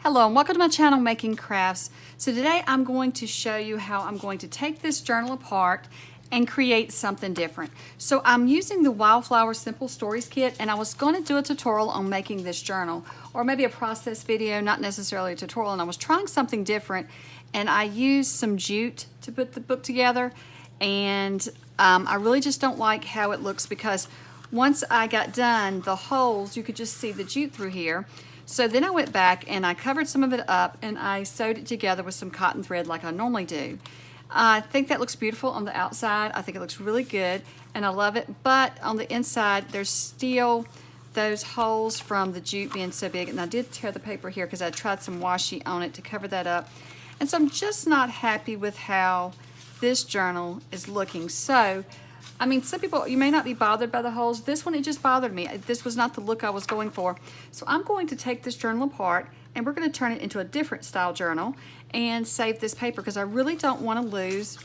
Hello and welcome to my channel, Making Crafts. So today I'm going to show you how I'm going to take this journal apart and create something different. So I'm using the Wildflower Simple Stories kit, and I was going to do a tutorial on making this journal, or maybe a process video, not necessarily a tutorial, and I was trying something different, and I used some jute to put the book together, and I really just don't like how it looks because once I got done, the holes, you could just see the jute through here. So then I went back and I covered some of it up and I sewed it together with some cotton thread like I normally do. I think that looks beautiful on the outside. I think it looks really good and I love it. But on the inside, there's still those holes from the jute being so big. And I did tear the paper here because I tried some washi on it to cover that up. And so I'm just not happy with how this journal is looking. So I mean, some people, you may not be bothered by the holes. This one, it just bothered me. This was not the look I was going for. So I'm going to take this journal apart and we're going to turn it into a different style journal and save this paper because I really don't want to lose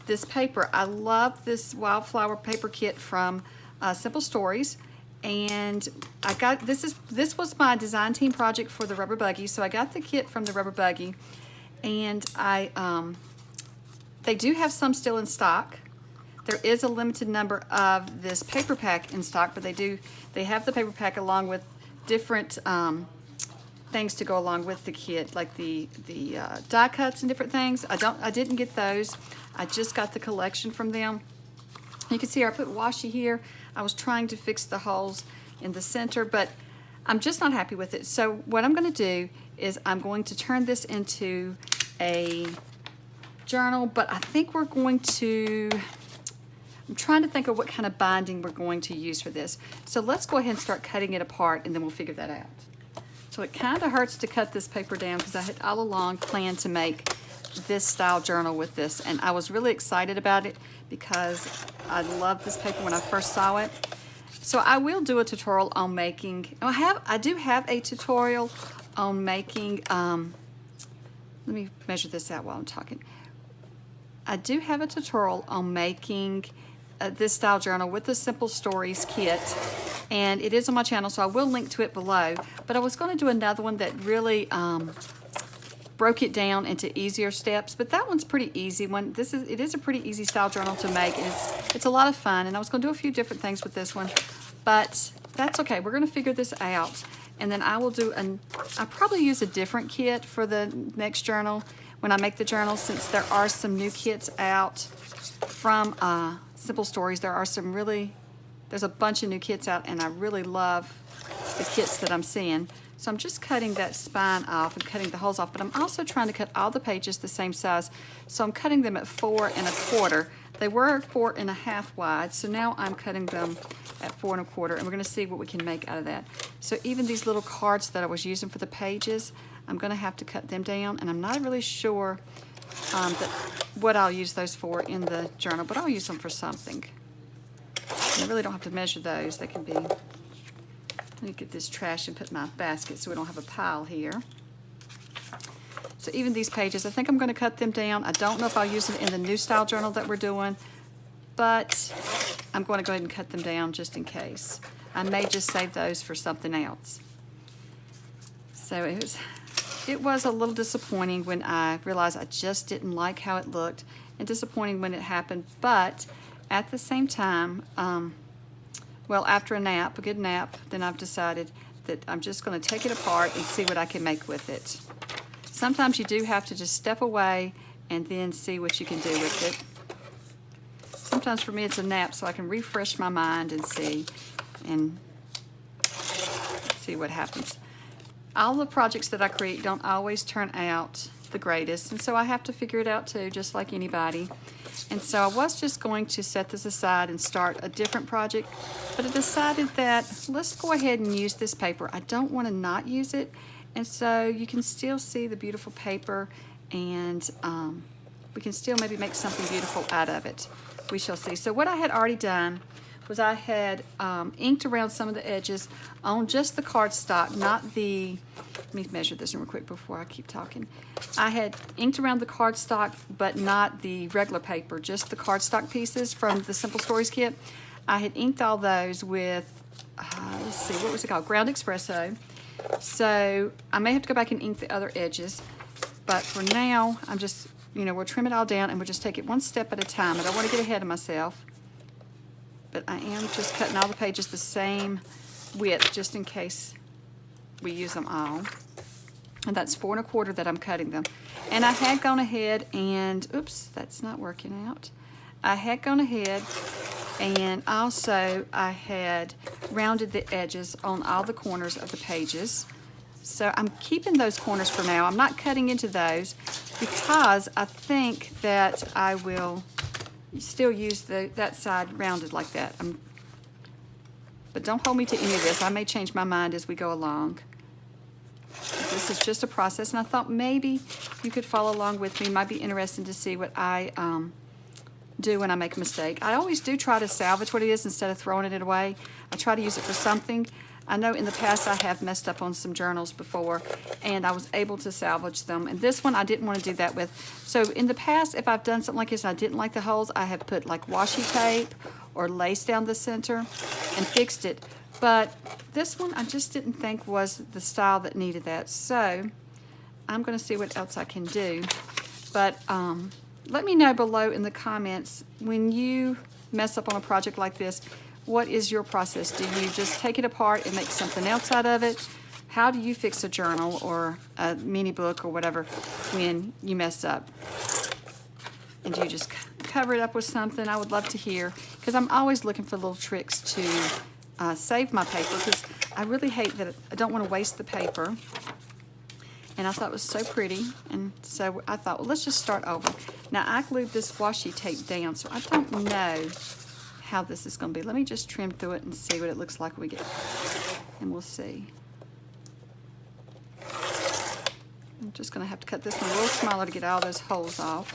this paper. I love this Wildflower paper kit from Simple Stories, and I got this was my design team project for the rubber buggy. So I got the kit from the rubber buggy, and they do have some still in stock. There is a limited number of this paper pack in stock, but they have the paper pack along with different things to go along with the kit, like the die cuts and different things. I didn't get those. I just got the collection from them. You can see I put washi here. I was trying to fix the holes in the center, but I'm just not happy with it. So what I'm going to do is I'm going to turn this into a journal, but I think we're going to, I'm trying to think of what kind of binding we're going to use for this. So let's go ahead and start cutting it apart and then we'll figure that out. So it kind of hurts to cut this paper down because I had all along planned to make this style journal with this, and I was really excited about it because I loved this paper when I first saw it. So I will do a tutorial on making, I do have a tutorial on making, let me measure this out while I'm talking. I do have a tutorial on making this style journal with the Simple Stories kit, and it is on my channel, so I will link to it below. But I was going to do another one that really broke it down into easier steps, but that one's pretty easy. It is a pretty easy style journal to make, and it's a lot of fun. And I was going to do a few different things with this one, but that's okay. We're going to figure this out, and then I will do I'll probably use a different kit for the next journal when I make the journal, since there are some new kits out from Simple Stories. There's a bunch of new kits out, and I really love the kits that I'm seeing. So I'm just cutting that spine off and cutting the holes off, but I'm also trying to cut all the pages the same size. So I'm cutting them at 4 1/4. They were 4 1/2 wide, so now I'm cutting them at 4 1/4, and we're going to see what we can make out of that. So even these little cards that I was using for the pages, I'm going to have to cut them down, and I'm not really sure what I'll use those for in the journal, but I'll use them for something. And I really don't have to measure those. They can be, let me get this trash and put in my basket so we don't have a pile here. So even these pages, I think I'm going to cut them down. I don't know if I'll use them in the new style journal that we're doing, but I'm going to go ahead and cut them down just in case. I may just save those for something else. So it was a little disappointing when I realized I just didn't like how it looked, and disappointing when it happened, but at the same time, well, after a good nap, then I've decided that I'm just going to take it apart and see what I can make with it. Sometimes you do have to just step away and then see what you can do with it. Sometimes for me it's a nap so I can refresh my mind and see what happens. All the projects that I create don't always turn out the greatest, and so I have to figure it out too, just like anybody. And so I was just going to set this aside and start a different project, but I decided that let's go ahead and use this paper. I don't want to not use it, and so you can still see the beautiful paper, and we can still maybe make something beautiful out of it. We shall see. So what I had already done was I had inked around some of the edges on just the cardstock, not the, let me measure this real quick before I keep talking. I had inked around the cardstock, but not the regular paper, just the cardstock pieces from the Simple Stories kit. I had inked all those with, let's see, what was it called? Ground Espresso. So I may have to go back and ink the other edges, but for now, I'm just, we'll trim it all down and we'll just take it one step at a time. I don't want to get ahead of myself, but I am just cutting all the pages the same width just in case we use them all. And that's 4 1/4 that I'm cutting them. And I had gone ahead and, oops, that's not working out. I had gone ahead and also I had rounded the edges on all the corners of the pages. So I'm keeping those corners for now. I'm not cutting into those because I think that I will still use that side rounded like that. But don't hold me to any of this. I may change my mind as we go along. This is just a process, and I thought maybe you could follow along with me. It might be interesting to see what I do when I make a mistake. I always do try to salvage what it is instead of throwing it away. I try to use it for something. I know in the past I have messed up on some journals before, and I was able to salvage them. And this one I didn't want to do that with. So in the past, if I've done something like this and I didn't like the holes, I have put like washi tape or lace down the center and fixed it. But this one I just didn't think was the style that needed that. So I'm going to see what else I can do. But let me know below in the comments, when you mess up on a project like this, what is your process? Do you just take it apart and make something else out of it? How do you fix a journal or a mini book or whatever when you mess up? And do you just cover it up with something? I would love to hear, because I'm always looking for little tricks to save my paper, because I really hate that. I don't want to waste the paper. And I thought it was so pretty, and so I thought, well, let's just start over. Now, I glued this washi tape down, so I don't know how this is going to be. Let me just trim through it and see what it looks like when we get, and we'll see. I'm just going to have to cut this one a little smaller to get all those holes off.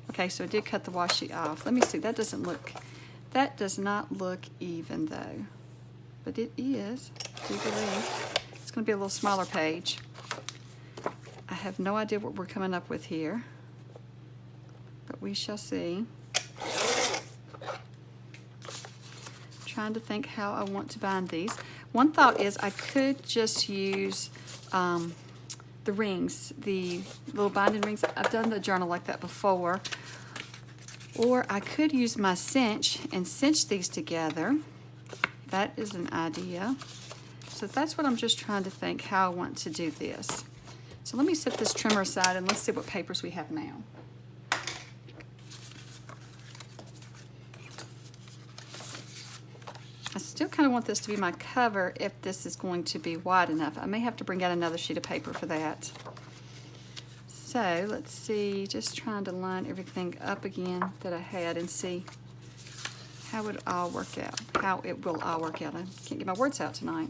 Okay, so I did cut the washi off. Let me see. That does not look even though, but it is. I do believe it's going to be a little smaller page. I have no idea what we're coming up with here, but we shall see. Trying to think how I want to bind these. One thought is I could just use the rings, the little binding rings. I've done the journal like that before. Or I could use my cinch and cinch these together. That is an idea. So that's what I'm just trying to think how I want to do this. So let me set this trimmer aside and let's see what papers we have now. I still kind of want this to be my cover if this is going to be wide enough. I may have to bring out another sheet of paper for that. So let's see, just trying to line everything up again that I had and see how it all work out, how it will all work out. I can't get my words out tonight.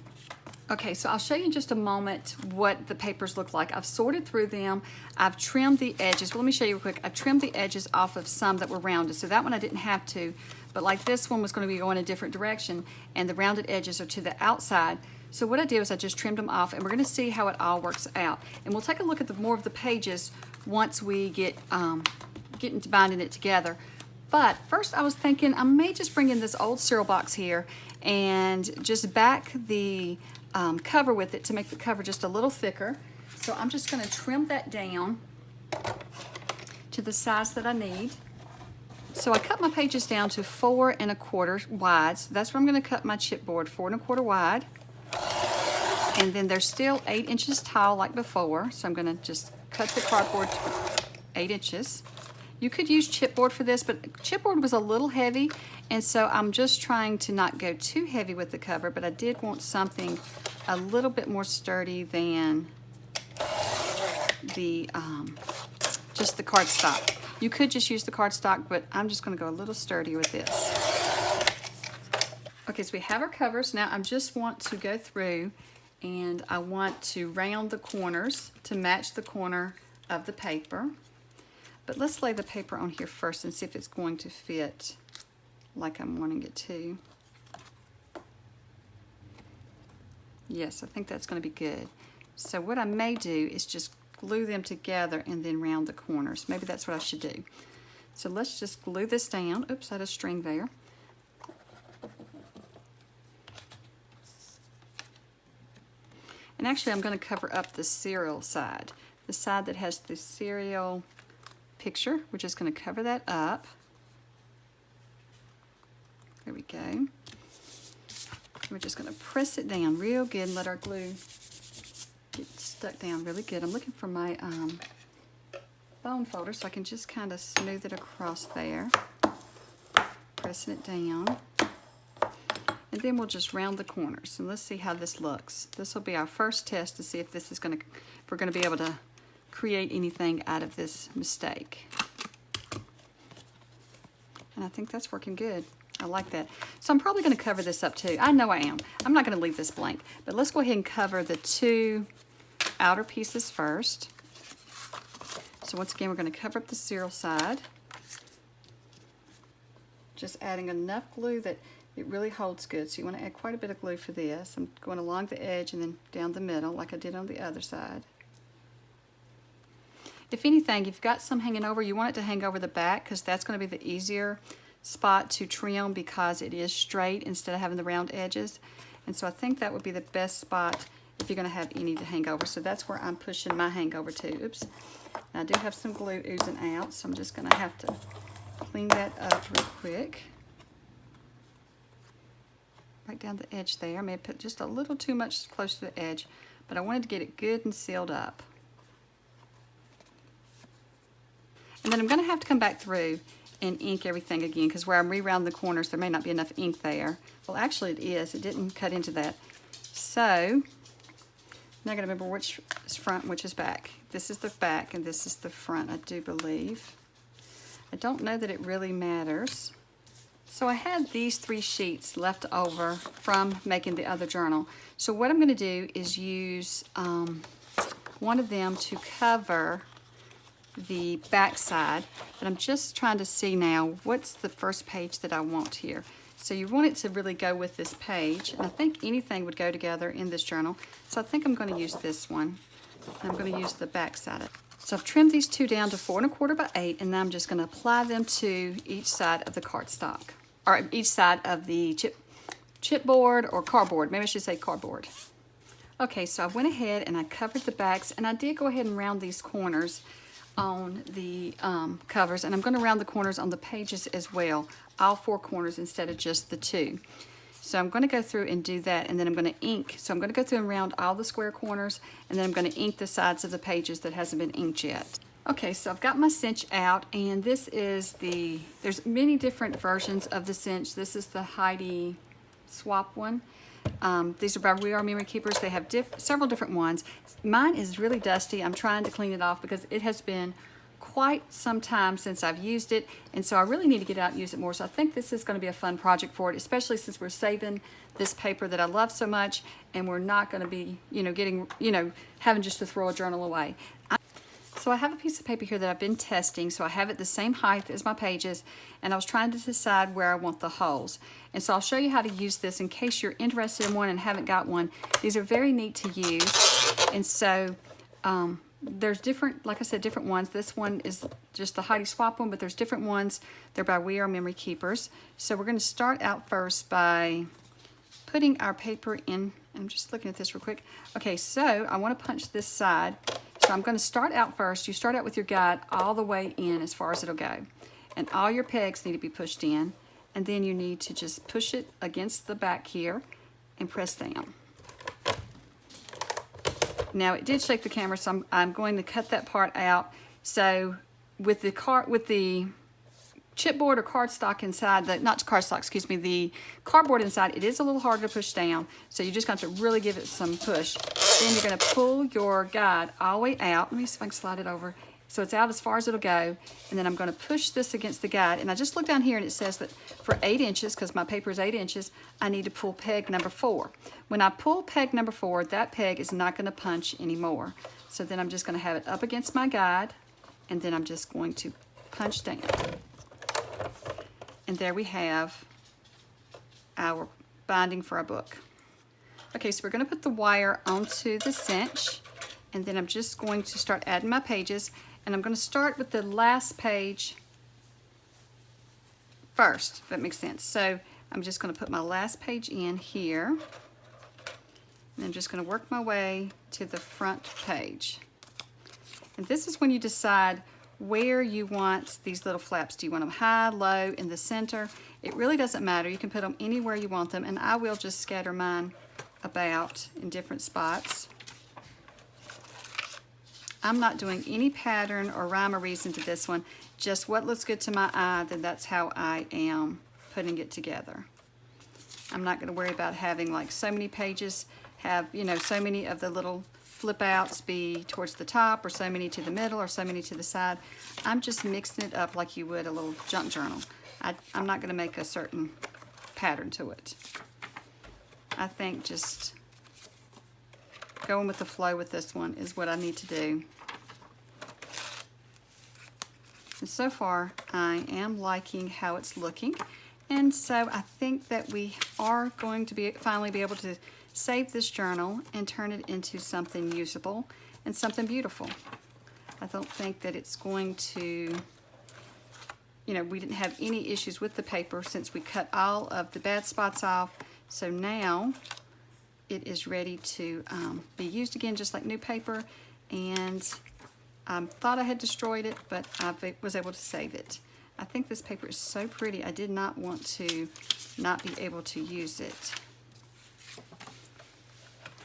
Okay, so I'll show you in just a moment what the papers look like. I've sorted through them. I've trimmed the edges. Well, let me show you real quick. I've trimmed the edges off of some that were rounded. So that one I didn't have to, but like this one was going to be going a different direction and the rounded edges are to the outside. So what I did was I just trimmed them off, and we're going to see how it all works out. And we'll take a look at more of the pages once we get into binding it together. But first I was thinking I may just bring in this old cereal box here and just back the cover with it to make the cover just a little thicker. So I'm just going to trim that down to the size that I need. So I cut my pages down to 4 1/4 wide. So that's where I'm going to cut my chipboard, 4 1/4 wide. And then they're still 8 inches tall like before. So I'm going to just cut the cardboard to 8 inches. You could use chipboard for this, but chipboard was a little heavy, and so I'm just trying to not go too heavy with the cover, but I did want something a little bit more sturdy than the just the cardstock. You could just use the cardstock, but I'm just going to go a little sturdier with this. Okay, so we have our covers. Now I just want to go through and I want to round the corners to match the corner of the paper. But let's lay the paper on here first and see if it's going to fit like I'm wanting it to. Yes, I think that's going to be good. So what I may do is just glue them together and then round the corners. Maybe that's what I should do. So let's just glue this down. Oops, I had a string there. And actually I'm going to cover up the cereal side. The side that has the cereal picture. We're just going to cover that up. There we go. We're just going to press it down real good and let our glue get stuck down really good. I'm looking for my bone folder so I can just kind of smooth it across there. Pressing it down. And then we'll just round the corners. And let's see how this looks. This will be our first test to see if this is going to, if we're going to be able to create anything out of this mistake. And I think that's working good. I like that. So I'm probably going to cover this up too. I know I am. I'm not going to leave this blank. But let's go ahead and cover the two outer pieces first. So once again, we're going to cover up the cereal side. Just adding enough glue that it really holds good. So you want to add quite a bit of glue for this. I'm going along the edge and then down the middle like I did on the other side. If anything, if you've got some hanging over, you want it to hang over the back because that's going to be the easier spot to trim because it is straight instead of having the round edges. And so I think that would be the best spot if you're going to have any to hang over. So that's where I'm pushing my hangover to. Oops. Now I do have some glue oozing out, so I'm just going to have to clean that up real quick. Right down the edge there. I may have put just a little too much close to the edge, but I wanted to get it good and sealed up. And then I'm going to have to come back through and ink everything again because where I'm re-rounding the corners there may not be enough ink there. Well, actually it is. It didn't cut into that. So now I got to remember which is front, which is back. This is the back and this is the front, I do believe. I don't know that it really matters. So I had these 3 sheets left over from making the other journal. So what I'm going to do is use one of them to cover the back side, but I'm just trying to see now what's the first page that I want here. So you want it to really go with this page, and I think anything would go together in this journal. So I think I'm going to use this one. I'm going to use the back side. So I've trimmed these 2 down to 4 1/4 by 8, and now I'm just going to apply them to each side of the cardstock, or each side of the chipboard or cardboard. Maybe I should say cardboard. Okay, so I went ahead and I covered the backs, and I did go ahead and round these corners on the covers, and I'm going to round the corners on the pages as well, all 4 corners instead of just the 2. So I'm going to go through and do that, and then I'm going to ink. So I'm going to go through and round all the square corners, and then I'm going to ink the sides of the pages that hasn't been inked yet. Okay, so I've got my cinch out, and this is there's many different versions of the cinch. This is the Heidi Swap one. These are by We Are Memory Keepers. They have several different ones. Mine is really dusty. I'm trying to clean it off because it has been quite some time since I've used it, and so I really need to get out and use it more. So I think this is going to be a fun project for it, especially since we're saving this paper that I love so much, and we're not going to be, having just to throw a journal away. So I have a piece of paper here that I've been testing, so I have it the same height as my pages, and I was trying to decide where I want the holes. And so I'll show you how to use this in case you're interested in one and haven't got one. These are very neat to use, and so there's different, like I said, different ones. This one is just the Heidi Swap one, but there's different ones. They're by We Are Memory Keepers. So we're going to start out first by putting our paper in. I'm just looking at this real quick. Okay, so I want to punch this side. So I'm going to start out first. You start out with your guide all the way in as far as it'll go. And all your pegs need to be pushed in. And then you need to just push it against the back here and press down. Now it did shake the camera, so I'm going to cut that part out. So with the chipboard or cardstock inside, not cardstock, excuse me, the cardboard inside, it is a little harder to push down. So you're just going to have to really give it some push. Then you're going to pull your guide all the way out. Let me see if I can slide it over. So it's out as far as it'll go. And then I'm going to push this against the guide. And I just looked down here and it says that for 8 inches, because my paper is 8 inches, I need to pull peg number 4. When I pull peg number 4, that peg is not going to punch anymore. So then I'm just going to have it up against my guide, and then I'm just going to punch down. And there we have our binding for our book. Okay, so we're going to put the wire onto the cinch, and then I'm just going to start adding my pages, and I'm going to start with the last page first, if that makes sense. So I'm just going to put my last page in here, And I'm just going to work my way to the front page. And this is when you decide where you want these little flaps. Do you want them high, low, in the center? It really doesn't matter. You can put them anywhere you want them, and I will just scatter mine about in different spots. I'm not doing any pattern or rhyme or reason to this one, just what looks good to my eye, then that's how I am putting it together. I'm not going to worry about having like so many pages have, you know, so many of the little flip outs be towards the top, or so many to the middle, or so many to the side. I'm just mixing it up like you would a little junk journal. I'm not going to make a certain pattern to it. I think just going with the flow with this one is what I need to do. And so far, I am liking how it's looking. And so I think that we are going to finally be able to save this journal and turn it into something usable and something beautiful. I don't think that it's going to, you know, we didn't have any issues with the paper since we cut all of the bad spots off. So now it is ready to be used again, just like new paper. And I thought I had destroyed it, but I was able to save it. I think this paper is so pretty. I did not want to not be able to use it.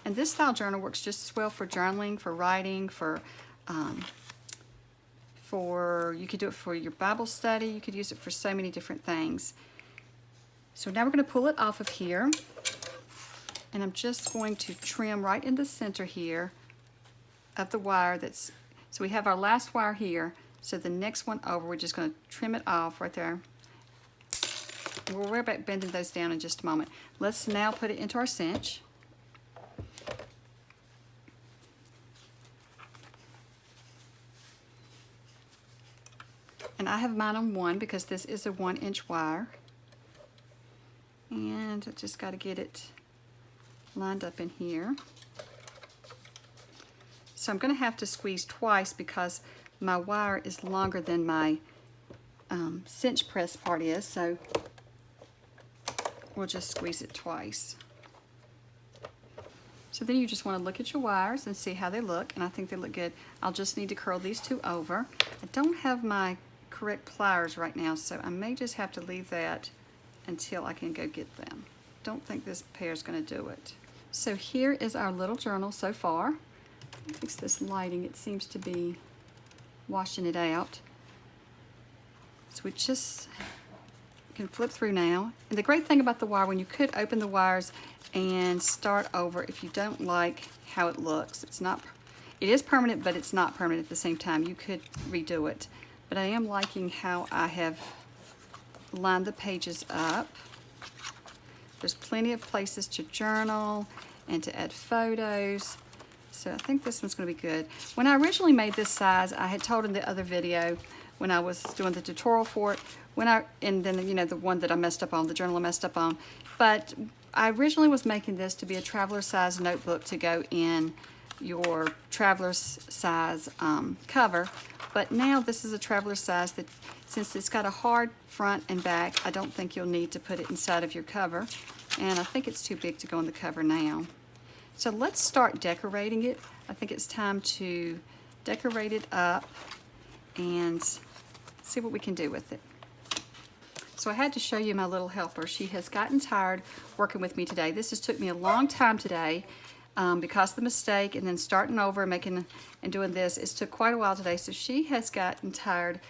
And this style journal works just as well for journaling, for writing, you could do it for your Bible study. You could use it for so many different things. So now we're going to pull it off of here. And I'm just going to trim right in the center here of the wire so we have our last wire here. So the next one over, we're just going to trim it off right there. We'll worry about bending those down in just a moment. Let's now put it into our cinch. And I have mine on 1 because this is a 1-inch wire. And I just got to get it lined up in here. So I'm going to have to squeeze twice because my wire is longer than my cinch press part is, so we'll just squeeze it twice. So then you just want to look at your wires and see how they look, and I think they look good. I'll just need to curl these two over. I don't have my correct pliers right now, so I may just have to leave that until I can go get them. Don't think this pair is going to do it. So here is our little journal so far. Fix this lighting, it seems to be washing it out. So we just can flip through now. And the great thing about the wire, when you could open the wires and start over if you don't like how it looks. It is permanent, but it's not permanent at the same time. You could redo it. But I am liking how I have lined the pages up. There's plenty of places to journal and to add photos. So I think this one's going to be good. When I originally made this size, I had told in the other video when I was doing the tutorial for it, and then, you know, the one that I messed up on, the journal I messed up on. But I originally was making this to be a traveler size notebook to go in your traveler's size cover. But now this is a traveler size that, since it's got a hard front and back, I don't think you'll need to put it inside of your cover. And I think it's too big to go in the cover now. So let's start decorating it. I think it's time to decorate it up and see what we can do with it. So I had to show you my little helper. She has gotten tired working with me today. This has took me a long time today because of the mistake and then starting over and doing this. It's took quite a while today. So she has gotten tired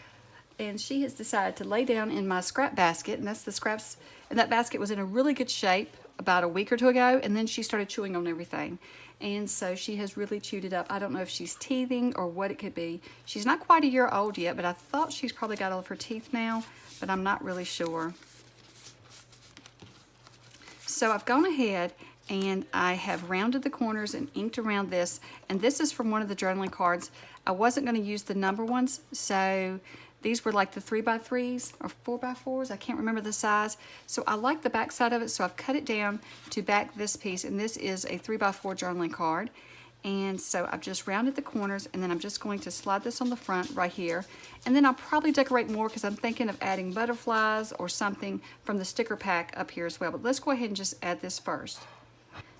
and she has decided to lay down in my scrap basket, and that's the scraps. And that basket was in a really good shape about a week or two ago, and then she started chewing on everything. And so she has really chewed it up. I don't know if she's teething or what it could be. She's not quite a year old yet, but I thought she's probably got all of her teeth now, but I'm not really sure. So I've gone ahead and I have rounded the corners and inked around this, and this is from one of the journaling cards. I wasn't going to use the number ones, so these were like the 3x3s or 4x4s. I can't remember the size. So I like the back side of it, so I've cut it down to back this piece, and this is a 3x4 journaling card. And so I've just rounded the corners, and then I'm just going to slide this on the front right here. And then I'll probably decorate more because I'm thinking of adding butterflies or something from the sticker pack up here as well. But let's go ahead and just add this first.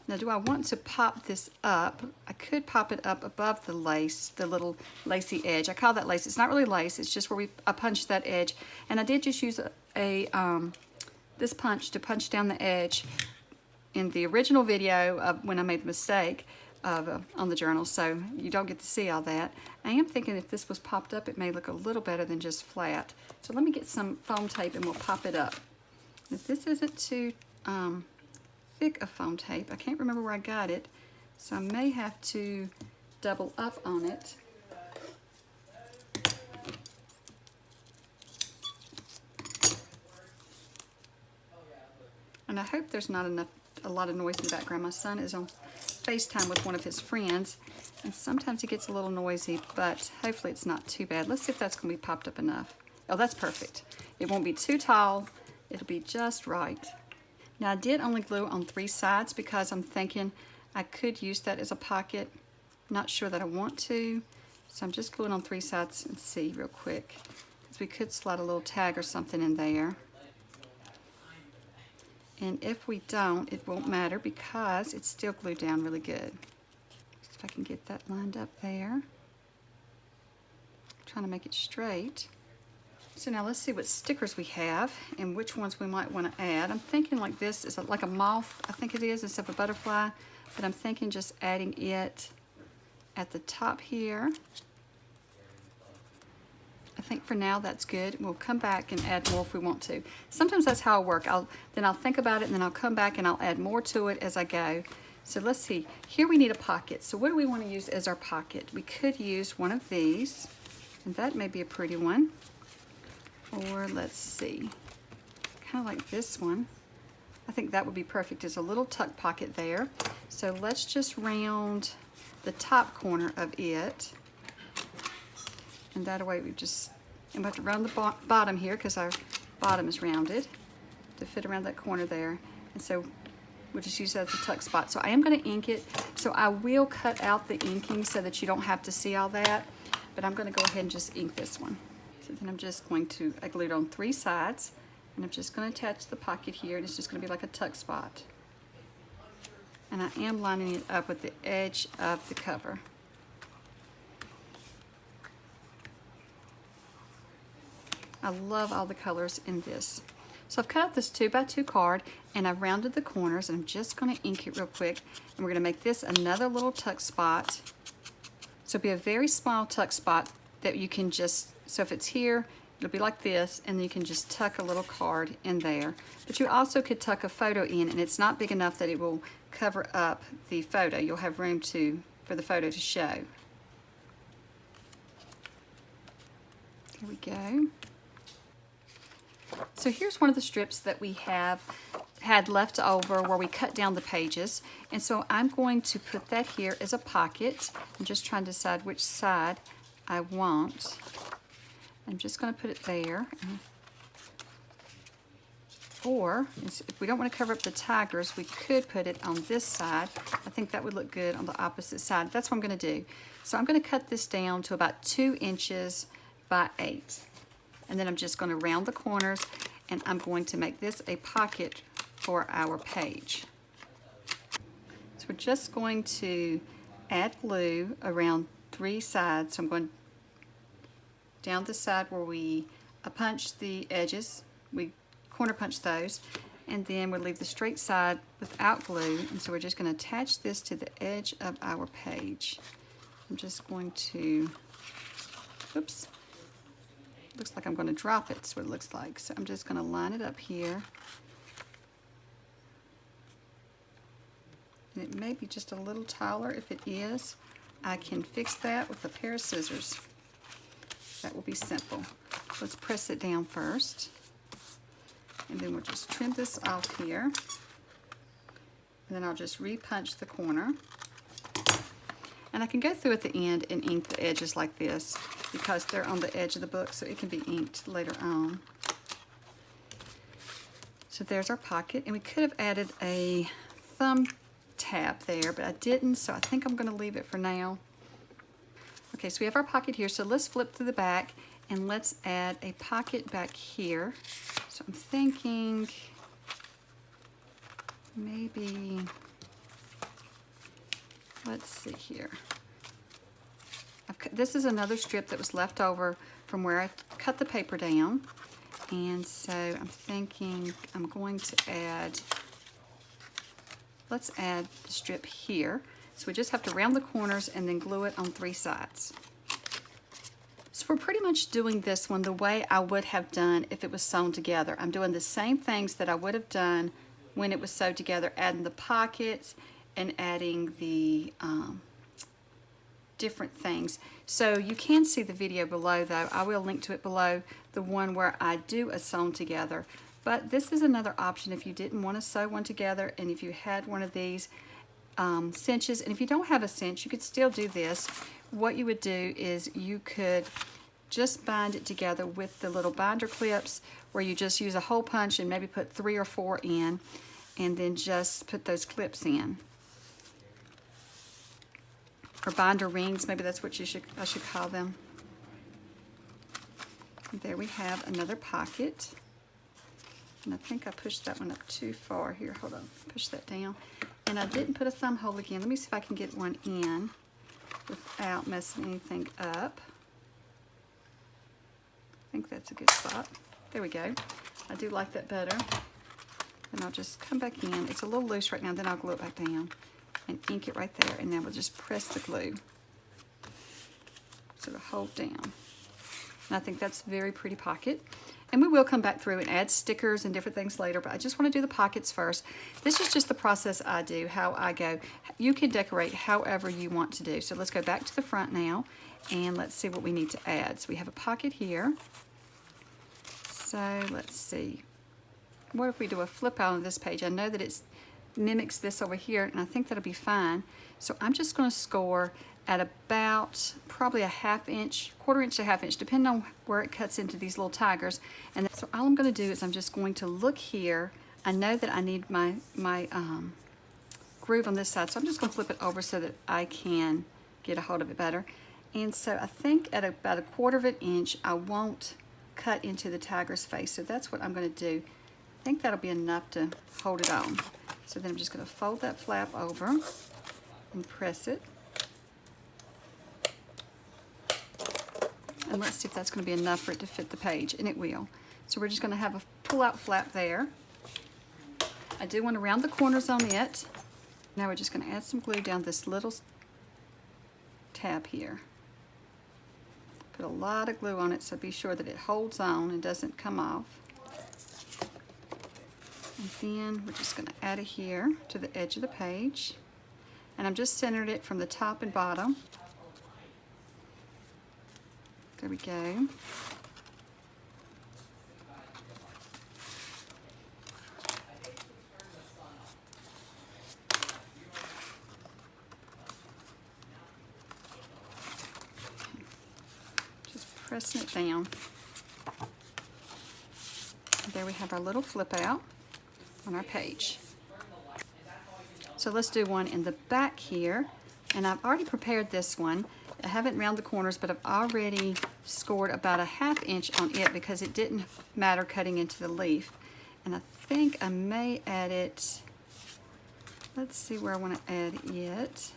Now, do I want to pop this up? I could pop it up above the lace, the little lacy edge. I call that lace. It's not really lace. It's just where I punched that edge. And I did just use this punch to punch down the edge in the original video of when I made the mistake of on the journal, so you don't get to see all that. I am thinking if this was popped up, it may look a little better than just flat. So let me get some foam tape and we'll pop it up. If this isn't too thick of foam tape, I can't remember where I got it, so I may have to double up on it. And I hope there's not a lot of noise in the background. My son is on FaceTime with one of his friends, and sometimes he gets a little noisy, but hopefully it's not too bad. Let's see if that's going to be popped up enough. Oh, that's perfect. It won't be too tall. It'll be just right. Now, I did only glue on 3 sides because I'm thinking I could use that as a pocket. Not sure that I want to, so I'm just gluing on 3 sides and see real quick, because we could slide a little tag or something in there. And if we don't, it won't matter because it's still glued down really good. See if I can get that lined up there. I'm trying to make it straight. So now let's see what stickers we have and which ones we might want to add. I'm thinking like this is like a moth, I think it is, instead of a butterfly. But I'm thinking just adding it at the top here. I think for now that's good. We'll come back and add more if we want to. Sometimes that's how I work. Then I'll think about it and then I'll come back and I'll add more to it as I go. So let's see. Here we need a pocket. So what do we want to use as our pocket? We could use one of these, and that may be a pretty one. Or let's see, kind of like this one. I think that would be perfect as a little tuck pocket there. So let's just round the top corner of it. And that way we have to round the bottom here because our bottom is rounded to fit around that corner there. And so we'll just use that as a tuck spot. So I am going to ink it. So I will cut out the inking so that you don't have to see all that. But I'm going to go ahead and just ink this one. So then I'm just going to, I glued on 3 sides, and I'm just going to attach the pocket here, and it's just going to be like a tuck spot. And I am lining it up with the edge of the cover. I love all the colors in this. So I've cut out this 2x2 card, and I've rounded the corners, and I'm just going to ink it real quick, and we're going to make this another little tuck spot. So it'll be a very small tuck spot that you can just, so if it's here, it'll be like this, and then you can just tuck a little card in there. But you also could tuck a photo in, and it's not big enough that it will cover up the photo. You'll have room for the photo to show. There we go. So here's one of the strips that we had left over where we cut down the pages. And so I'm going to put that here as a pocket. I'm just trying to decide which side I want. I'm just going to put it there. Or, if we don't want to cover up the tigers, we could put it on this side. I think that would look good on the opposite side. That's what I'm going to do. So I'm going to cut this down to about 2 inches by 8. And then I'm just going to round the corners, and I'm going to make this a pocket for our page. So we're just going to add glue around 3 sides. So I'm going down the side where we punch the edges, we corner punch those, and then we'll leave the straight side without glue. And so we're just going to attach this to the edge of our page. I'm just going to, oops, looks like I'm going to drop it. That's what it looks like. So I'm just going to line it up here. And it may be just a little taller. If it is, I can fix that with a pair of scissors. That will be simple. Let's press it down first. And then we'll just trim this off here. And then I'll just re-punch the corner. And I can go through at the end and ink the edges like this because they're on the edge of the book, so it can be inked later on. So there's our pocket, and we could have added a thumb tab there, but I didn't, so I think I'm going to leave it for now. Okay, so we have our pocket here, so let's flip to the back and let's add a pocket back here. So I'm thinking maybe let's see here. This is another strip that was left over from where I cut the paper down. And so I'm thinking I'm going to add, let's add the strip here. So we just have to round the corners and then glue it on 3 sides. So we're pretty much doing this one the way I would have done if it was sewn together. I'm doing the same things that I would have done when it was sewed together, adding the pockets and adding the different things. So you can see the video below though. I will link to it below, the one where I do a sewn together. But this is another option if you didn't want to sew one together, and if you had one of these cinches, and if you don't have a cinch, you could still do this. What you would do is you could just bind it together with the little binder clips, where you just use a hole punch and maybe put 3 or 4 in, and then just put those clips in. Or binder rings, maybe that's what I should call them. And there we have another pocket. And I think I pushed that one up too far. Here, hold on, push that down. And I didn't put a thumb hole again. Let me see if I can get one in without messing anything up. I think that's a good spot. There we go. I do like that better. And I'll just come back in. It's a little loose right now, then I'll glue it back down and ink it right there, and then we'll just press the glue so it'll hold down. And I think that's a very pretty pocket. And we will come back through and add stickers and different things later, but I just want to do the pockets first. This is just the process I do, how I go. You can decorate however you want to do. So let's go back to the front now, and let's see what we need to add. So we have a pocket here. So let's see. What if we do a flip out on this page? I know that it mimics this over here, and I think that'll be fine. So I'm just going to score at about probably a 1/2 inch, 1/4 inch to 1/2 inch, depending on where it cuts into these little tigers. And so all I'm going to do is I'm just going to look here. I know that I need my groove on this side, so I'm just going to flip it over so that I can get a hold of it better. And so I think at about a 1/4 inch, I won't cut into the tiger's face. So that's what I'm going to do. I think that'll be enough to hold it on. So then I'm just going to fold that flap over and press it. And let's see if that's going to be enough for it to fit the page, and it will. So we're just going to have a pull-out flap there. I do want to round the corners on it. Now we're just going to add some glue down this little tab here. Put a lot of glue on it, so be sure that it holds on and doesn't come off. And then we're just going to add it here to the edge of the page. And I'm just centered it from the top and bottom. There we go. Just pressing it down. There we have our little flip out on our page. So let's do one in the back here. And I've already prepared this one. I haven't rounded the corners, but I've already scored about a 1/2 inch on it because it didn't matter cutting into the leaf. And I think I may add it, let's see where I want to add it.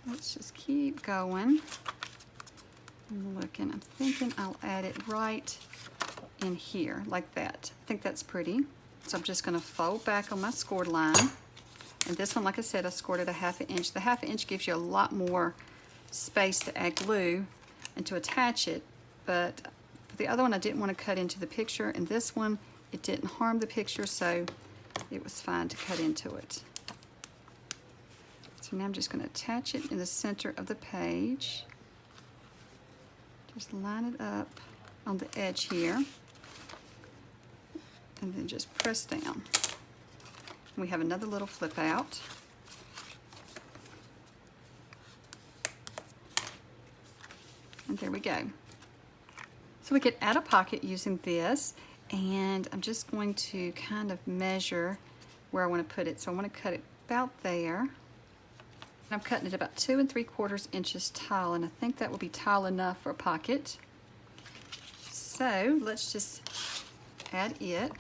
Let's just keep going. I'm looking, I'm thinking I'll add it right in here, like that. I think that's pretty. So I'm just going to fold back on my scored line. And this one, like I said, I scored it a 1/2 inch. The 1/2 inch gives you a lot more space to add glue and to attach it. But for the other one, I didn't want to cut into the picture. And this one, it didn't harm the picture, so it was fine to cut into it. So now I'm just going to attach it in the center of the page. Just line it up on the edge here. And then just press down. We have another little flip out. And there we go. So we could add a pocket using this, and I'm just going to kind of measure where I want to put it. So I want to cut it about there. I'm cutting it about 2 3/4 inches tall, and I think that will be tall enough for a pocket. So let's just add it.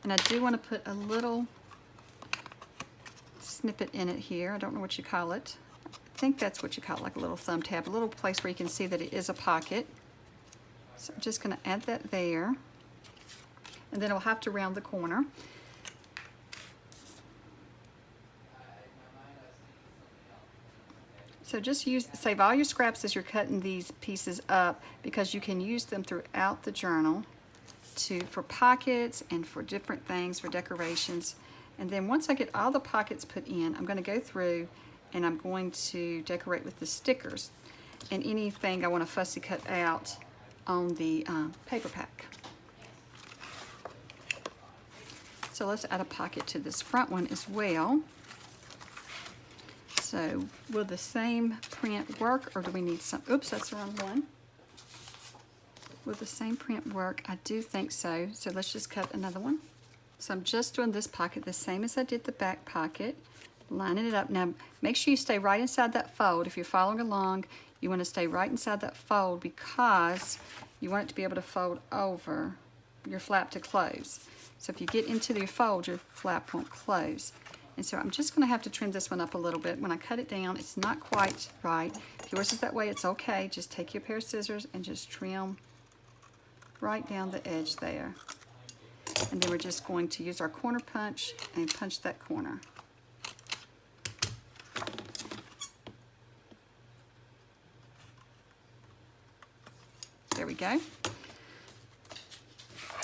And I do want to put a little snippet in it here. I don't know what you call it. I think that's what you call it, like a little thumb tab, a little place where you can see that it is a pocket. So I'm just going to add that there. And then I'll have to round the corner. So just save all your scraps as you're cutting these pieces up, because you can use them throughout the journal for pockets and for different things, for decorations. And then once I get all the pockets put in, I'm going to go through and I'm going to decorate with the stickers and anything I want to fussy cut out on the paper pack. So let's add a pocket to this front one as well. So will the same print work, or do we need some? Oops, that's the wrong one. Will the same print work? I do think so. So let's just cut another one. So I'm just doing this pocket the same as I did the back pocket, lining it up. Now make sure you stay right inside that fold. If you're following along, you want to stay right inside that fold, because you want it to be able to fold over your flap to close. So if you get into your fold, your flap won't close. And so I'm just going to have to trim this one up a little bit. When I cut it down, it's not quite right. If yours is that way, it's okay. Just take your pair of scissors and just trim right down the edge there. And then we're just going to use our corner punch and punch that corner. There we go.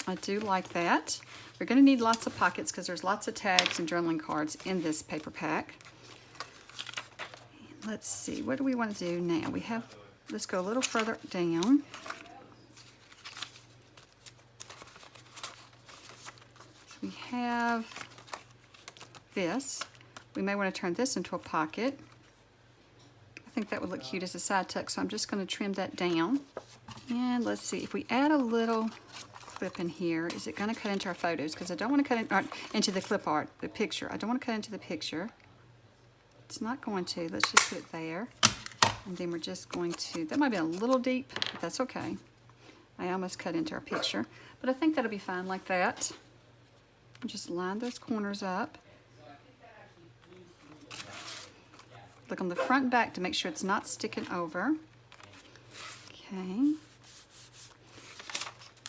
I do like that. We're going to need lots of pockets because there's lots of tags and journaling cards in this paper pack. And let's see, what do we want to do now? Let's go a little further down. So we have this. We may want to turn this into a pocket. I think that would look cute as a side tuck, so I'm just going to trim that down. And let's see, if we add a little clip in here, is it going to cut into our photos? Because I don't want to cut into the clip art, the picture. I don't want to cut into the picture. It's not going to. Let's just put it there. And then we're just going to, that might be a little deep, but that's okay. I almost cut into our picture. But I think that'll be fine like that. Just line those corners up. Look on the front and back to make sure it's not sticking over. Okay.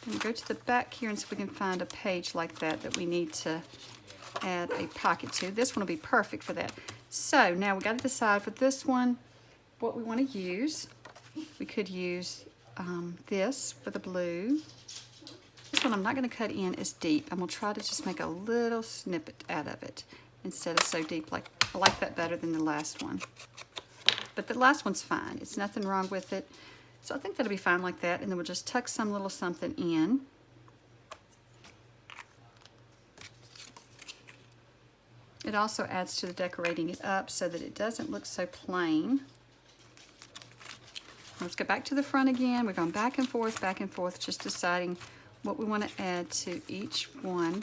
Then go to the back here and see if we can find a page like that we need to add a pocket to. This one will be perfect for that. So now we got to decide for this one what we want to use. We could use this for the blue. This one I'm not going to cut in as deep. I'm going to try to just make a little snippet out of it instead of so deep. I like that better than the last one. But the last one's fine. It's nothing wrong with it. So I think that'll be fine like that. And then we'll just tuck some little something in. It also adds to the decorating it up so that it doesn't look so plain. Let's go back to the front again. We're going back and forth, just deciding what we want to add to each one.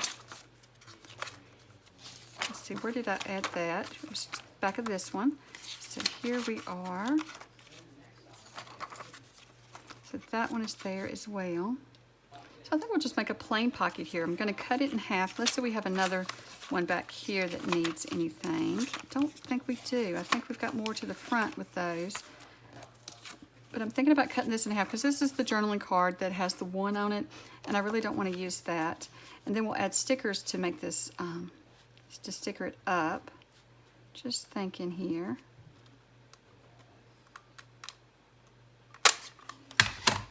Let's see, where did I add that? It was back of this one. So here we are. So that one is there as well. So I think we'll just make a plain pocket here. I'm going to cut it in half. Let's say we have another one back here that needs anything. I don't think we do. I think we've got more to the front with those. But I'm thinking about cutting this in half because this is the journaling card that has the one on it, and I really don't want to use that. And then we'll add stickers to make this, to sticker it up. Just thinking here.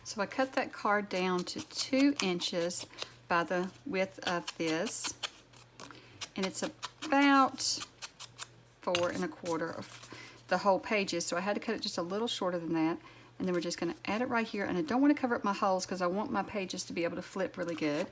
So I cut that card down to 2 inches by the width of this. And it's about 4 1/4 of the whole pages. So I had to cut it just a little shorter than that. And then we're just going to add it right here. And I don't want to cover up my holes because I want my pages to be able to flip really good.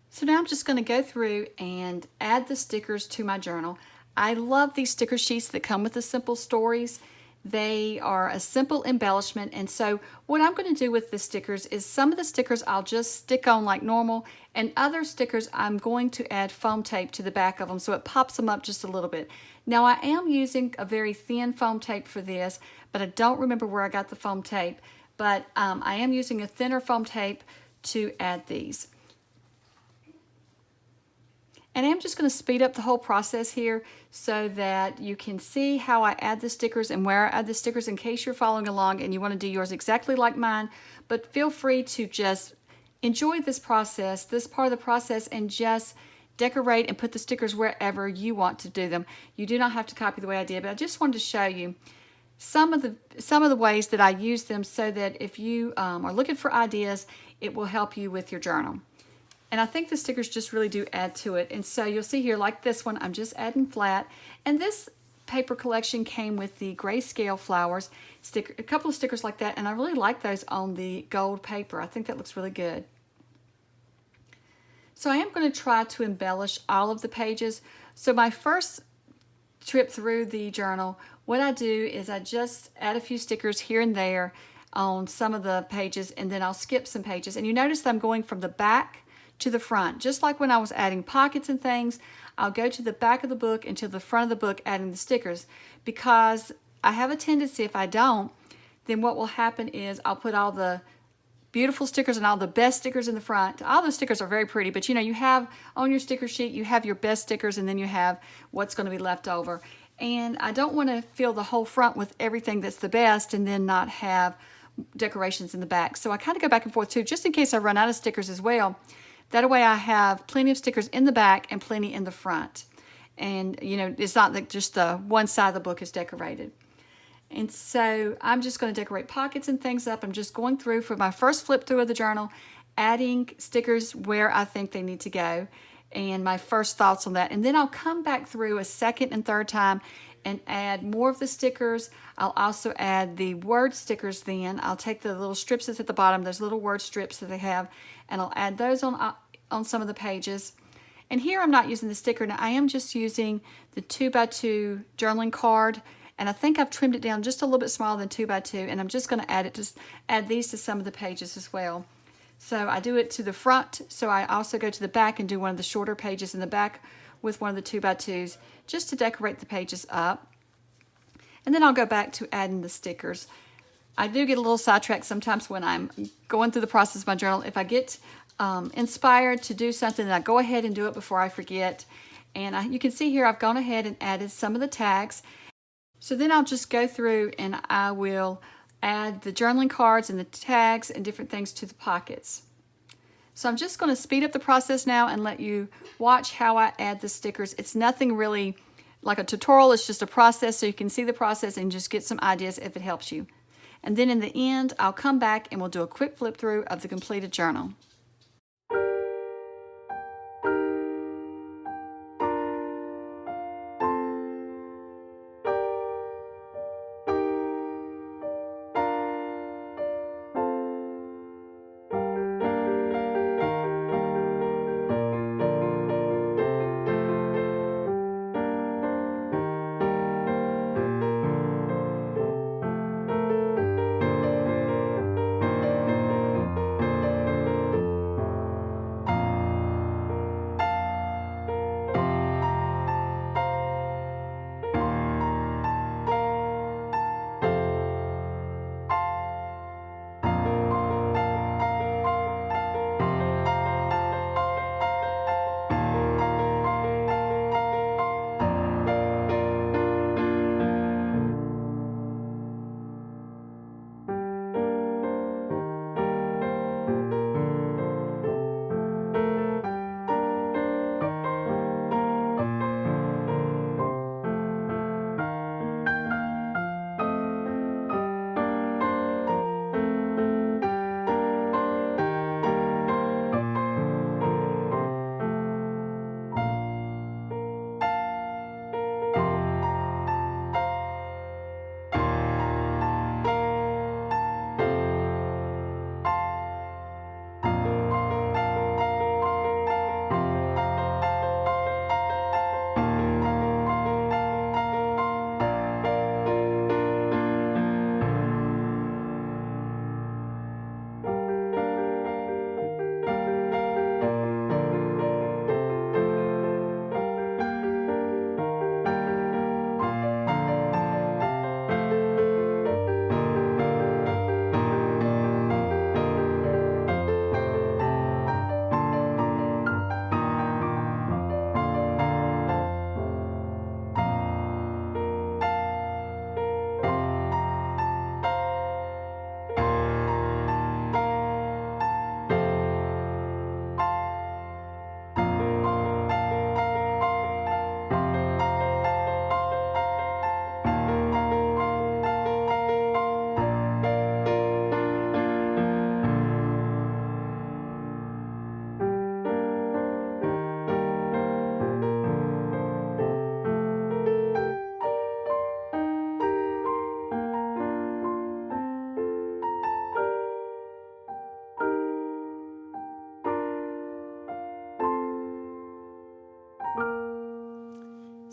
So now I'm just going to go through and add the stickers to my journal. I love these sticker sheets that come with the simple stories, They are a simple embellishment, and so what I'm going to do with the stickers is some of the stickers I'll just stick on like normal, and other stickers I'm going to add foam tape to the back of them so it pops them up just a little bit. Now I am using a very thin foam tape for this, but I don't remember where I got the foam tape, but I am using a thinner foam tape to add these. And I'm just going to speed up the whole process here so that you can see how I add the stickers and where I add the stickers in case you're following along and you want to do yours exactly like mine. But feel free to just enjoy this process, this part of the process, and just decorate and put the stickers wherever you want to do them. You do not have to copy the way I did, but I just wanted to show you some of the ways that I use them so that if you are looking for ideas, it will help you with your journal. And I think the stickers just really do add to it. And so you'll see here, like this one, I'm just adding flat. And this paper collection came with the grayscale flowers, a couple of stickers like that. And I really like those on the gold paper. I think that looks really good. So I am going to try to embellish all of the pages. So my first trip through the journal, what I do is I just add a few stickers here and there on some of the pages, and then I'll skip some pages. And you notice that I'm going from the back to the front. Just like when I was adding pockets and things, I'll go to the back of the book and to the front of the book adding the stickers, because I have a tendency, if I don't, then what will happen is I'll put all the beautiful stickers and all the best stickers in the front. All the stickers are very pretty, but you know, you have on your sticker sheet, you have your best stickers, and then you have what's going to be left over. And I don't want to fill the whole front with everything that's the best and then not have decorations in the back. So I kind of go back and forth too, just in case I run out of stickers as well. That way I have plenty of stickers in the back and plenty in the front. And you know, it's not that just the one side of the book is decorated. And so I'm just going to decorate pockets and things up. I'm just going through for my first flip through of the journal, adding stickers where I think they need to go, and my first thoughts on that. And then I'll come back through a second and third time and add more of the stickers. I'll also add the word stickers then. I'll take the little strips that's at the bottom, those little word strips that they have, and I'll add those on some of the pages. And here I'm not using the sticker. Now I am just using the 2x2 journaling card, and I think I've trimmed it down just a little bit smaller than 2x2, and I'm just going to add these to some of the pages as well. So I do it to the front, so I also go to the back and do one of the shorter pages in the back with one of the 2x2s just to decorate the pages up. And then I'll go back to adding the stickers. I do get a little sidetracked sometimes when I'm going through the process of my journal. If I get inspired to do something, then I go ahead and do it before I forget. And you can see here I've gone ahead and added some of the tags. So then I'll just go through and I will add the journaling cards and the tags and different things to the pockets. So I'm just going to speed up the process now and let you watch how I add the stickers. It's nothing really like a tutorial, it's just a process so you can see the process and just get some ideas if it helps you. And then in the end, I'll come back and we'll do a quick flip through of the completed journal.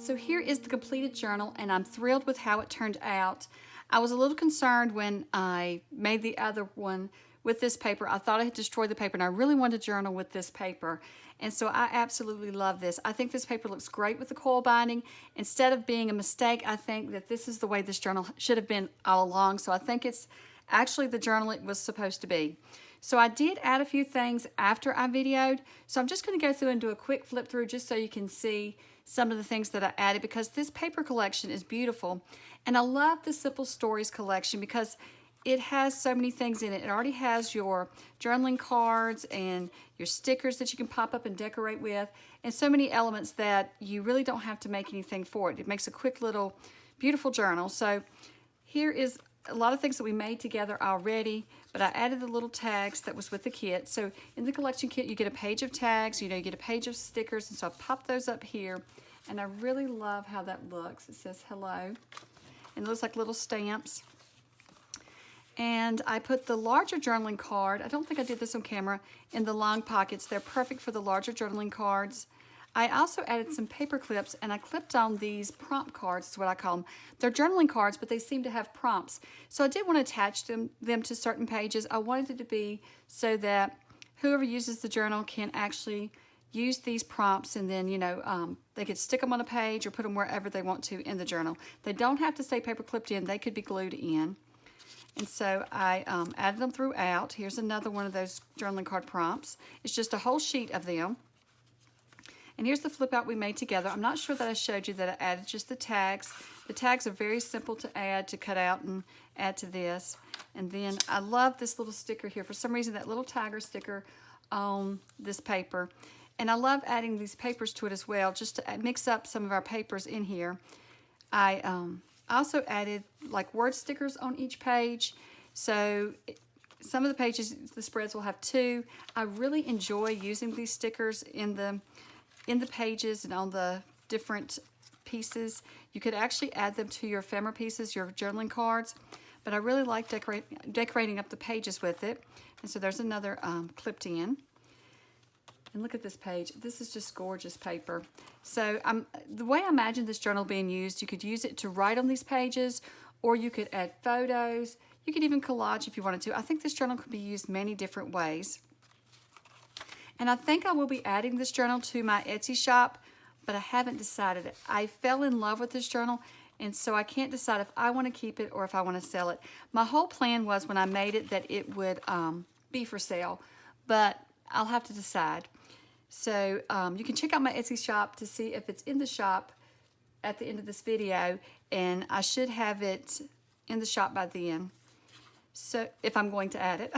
So here is the completed journal, and I'm thrilled with how it turned out. I was a little concerned when I made the other one with this paper. I thought I had destroyed the paper, and I really wanted to journal with this paper. And so I absolutely love this. I think this paper looks great with the coil binding. Instead of being a mistake, I think that this is the way this journal should have been all along. So I think it's actually the journal it was supposed to be. So I did add a few things after I videoed. So I'm just going to go through and do a quick flip through just so you can see some of the things that I added, because this paper collection is beautiful. And I love the Simple Stories collection because it has so many things in it. It already has your journaling cards and your stickers that you can pop up and decorate with, and so many elements that you really don't have to make anything for it. It makes a quick little beautiful journal. So here is a lot of things that we made together already, but I added the little tags that was with the kit. So in the collection kit, you get a page of tags, you get a page of stickers, and so I popped those up here, and I really love how that looks. It says hello, and it looks like little stamps. And I put the larger journaling card, I don't think I did this on camera, in the long pockets. They're perfect for the larger journaling cards. I also added some paper clips, and I clipped on these prompt cards, is what I call them. They're journaling cards, but they seem to have prompts. So I did want to attach them to certain pages. I wanted it to be so that whoever uses the journal can actually use these prompts, and then, they could stick them on a page or put them wherever they want to in the journal. They don't have to stay paper clipped in. They could be glued in. And so I added them throughout. Here's another one of those journaling card prompts. It's just a whole sheet of them. And here's the flip out we made together. I'm not sure that I showed you that I added just the tags. The tags are very simple to add, to cut out and add to this. And then I love this little sticker here. For some reason, that little tiger sticker on this paper. And I love adding these papers to it as well, just to mix up some of our papers in here. I also added like word stickers on each page. So some of the pages, the spreads will have 2. I really enjoy using these stickers in the pages and on the different pieces. You could actually add them to your ephemera pieces, your journaling cards, but I really like decorating up the pages with it. And so there's another clipped in. And look at this page. This is just gorgeous paper. So the way I imagine this journal being used, you could use it to write on these pages, or you could add photos. You could even collage if you wanted to. I think this journal could be used many different ways. And I think I will be adding this journal to my Etsy shop, but I haven't decided. I fell in love with this journal, and so I can't decide if I want to keep it or if I want to sell it. My whole plan was when I made it that it would be for sale, but I'll have to decide. So you can check out my Etsy shop to see if it's in the shop at the end of this video, and I should have it in the shop by then, so if I'm going to add it.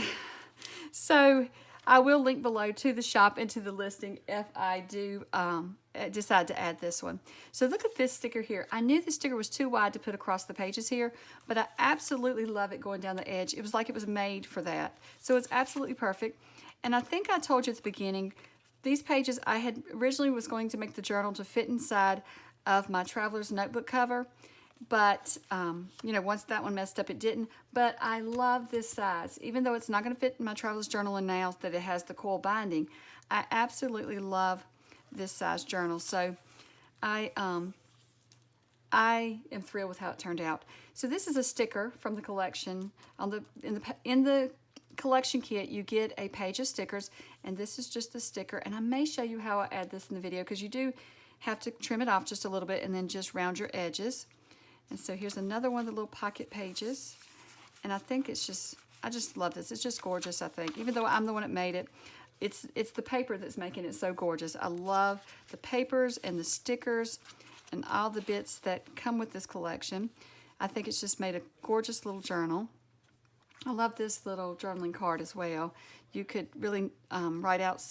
So I will link below to the shop and to the listing if I do decide to add this one. So look at this sticker here. I knew this sticker was too wide to put across the pages here, but I absolutely love it going down the edge. It was like it was made for that. So it's absolutely perfect. And I think I told you at the beginning, these pages I had originally was going to make the journal to fit inside of my traveler's notebook cover, but once that one messed up, it didn't. But I love this size, even though it's not going to fit in my traveler's journal, and now that it has the coil binding, I absolutely love this size journal. So I am thrilled with how it turned out. So this is a sticker from the collection. In the collection kit, you get a page of stickers, and this is just the sticker. And I may show you how I add this in the video, because you do have to trim it off just a little bit and then just round your edges. And so here's another one of the little pocket pages, and I think I just love this. It's just gorgeous, I think. Even though I'm the one that made it, it's the paper that's making it so gorgeous. I love the papers and the stickers and all the bits that come with this collection. I think it's just made a gorgeous little journal. I love this little journaling card as well. You could really write out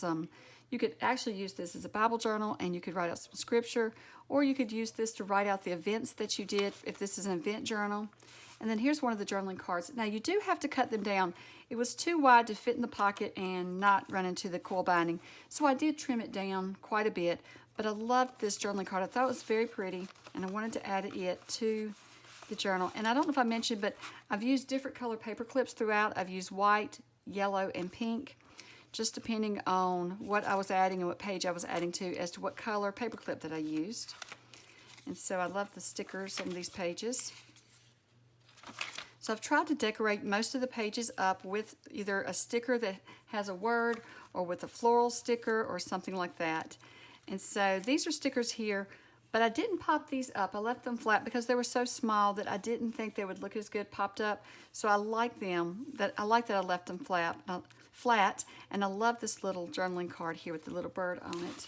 you could actually use this as a Bible journal, and you could write out some scripture, or you could use this to write out the events that you did if this is an event journal. And then here's one of the journaling cards. Now you do have to cut them down. It was too wide to fit in the pocket and not run into the coil binding, so I did trim it down quite a bit. But I loved this journaling card. I thought it was very pretty, and I wanted to add it to the journal. And I don't know if I mentioned, but I've used different color paper clips throughout. I've used white, yellow, and pink, just depending on what I was adding and what page I was adding to as to what color paper clip that I used. And so I love the stickers on these pages. So I've tried to decorate most of the pages up with either a sticker that has a word or with a floral sticker or something like that. And so these are stickers here, but I didn't pop these up. I left them flat because they were so small that I didn't think they would look as good popped up. So I like them, I like that I left them flat, and I love this little journaling card here with the little bird on it.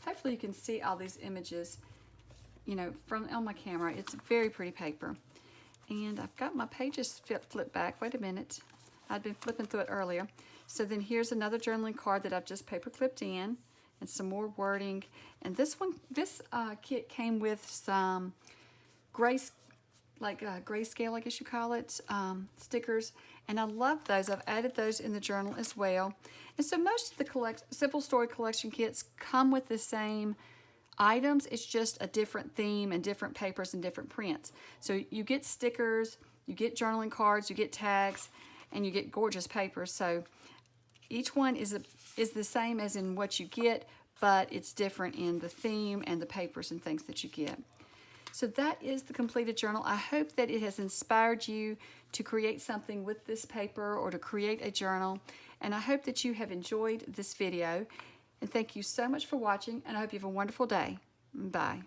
Hopefully you can see all these images, you know, from on my camera. It's very pretty paper. And I've got my pages flipped back. Wait a minute. I'd been flipping through it earlier. So then here's another journaling card that I've just paper clipped in, and some more wording. And this kit came with some grayscale, I guess you call it, stickers. And I love those. I've added those in the journal as well. And so most of the Simple Story collection kits come with the same items. It's just a different theme and different papers and different prints. So you get stickers, you get journaling cards, you get tags, and you get gorgeous paper. So each one is the same as in what you get, but it's different in the theme and the papers and things that you get. So that is the completed journal. I hope that it has inspired you to create something with this paper or to create a journal. And I hope that you have enjoyed this video. And thank you so much for watching, and I hope you have a wonderful day. Bye.